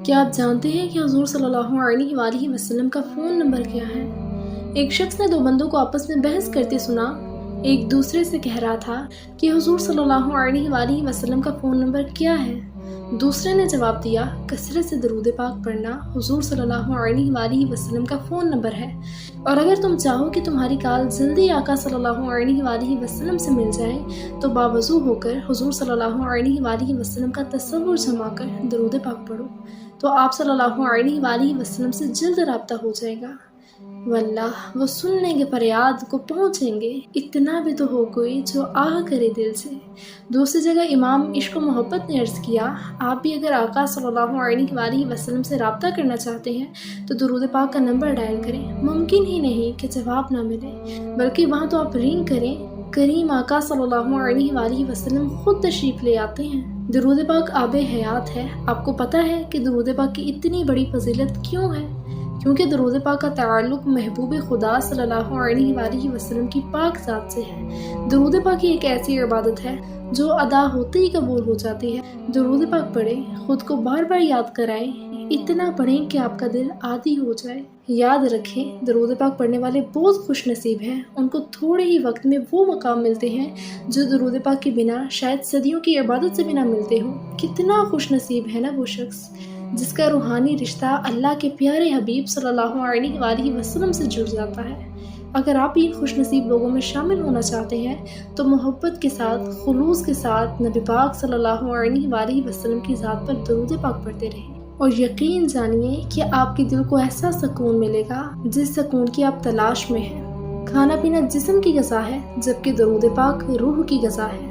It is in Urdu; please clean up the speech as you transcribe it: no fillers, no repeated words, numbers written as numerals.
کیا آپ جانتے ہیں کہ حضور صلی اللہ علیہ وآلہ وسلم کا فون نمبر کیا ہے؟ ایک شخص نے 2 بندوں کو آپس میں بحث کرتے سنا۔ ایک دوسرے سے کہہ رہا تھا کہ حضور صلی اللہ علیہ وآلہ وسلم کا فون نمبر کیا ہے؟ دوسرے نے جواب دیا، کثرت سے درود پاک پڑھنا حضور صلی اللہ علیہ وآلہ وسلم کا فون نمبر ہے، اور اگر تم چاہو کہ تمہاری کال جلدی آقا صلی اللہ علیہ وآلہ وسلم سے مل جائے تو باوضو ہو کر حضور صلی اللہ علیہ وآلہ وسلم کا تصور جما کر درود پاک پڑھو، تو آپ صلی اللہ علیہ وآلہ وسلم سے جلد رابطہ ہو جائے گا، واللہ وہ سن لیں گے، فریاد کو پہنچیں گے۔ اتنا بھی تو ہو کوئی جو آہ کرے دل سے۔ دوسری جگہ امام عشق و محبت نے عرض کیا، آپ بھی اگر آقا صلی اللہ علیہ وآلہ وسلم سے رابطہ کرنا چاہتے ہیں تو درود پاک کا نمبر ڈائل کریں۔ ممکن ہی نہیں کہ جواب نہ ملے، بلکہ وہاں تو آپ رنگ کریں، کریم آقا صلی اللہ علیہ وآلہ وسلم خود تشریف لے آتے ہیں۔ درود پاک آب حیات ہے۔ آپ کو پتہ ہے کہ درود پاک کی اتنی بڑی فضیلت کیوں ہے؟ کیونکہ درود پاک کا تعلق محبوب خدا صلی اللہ علیہ وآلہ وسلم کی پاک ذات سے ہے۔ درود پاک ایک ایسی عبادت ہے جو ادا ہوتے ہی قبول ہو جاتی ہے۔ درود پاک پڑھیں، خود کو بار بار یاد کرائیں، اتنا پڑھیں کہ آپ کا دل عادی ہو جائے۔ یاد رکھیں، درود پاک پڑھنے والے بہت خوش نصیب ہیں، ان کو تھوڑے ہی وقت میں وہ مقام ملتے ہیں جو درود پاک کے بنا شاید صدیوں کی عبادت سے بھی نہ ملتے ہوں۔ کتنا خوش نصیب ہے نا وہ شخص جس کا روحانی رشتہ اللہ کے پیارے حبیب صلی اللہ علیہ وآلہ وسلم سے جڑ جاتا ہے۔ اگر آپ بھی خوش نصیب لوگوں میں شامل ہونا چاہتے ہیں تو محبت کے ساتھ، خلوص کے ساتھ نبی پاک صلی اللہ علیہ وآلہ وسلم کی ذات پر درود پاک پڑھتے رہیں، اور یقین جانیے کہ آپ کے دل کو ایسا سکون ملے گا جس سکون کی آپ تلاش میں ہیں۔ کھانا پینا جسم کی غذا ہے، جبکہ درود پاک روح کی غذا ہے۔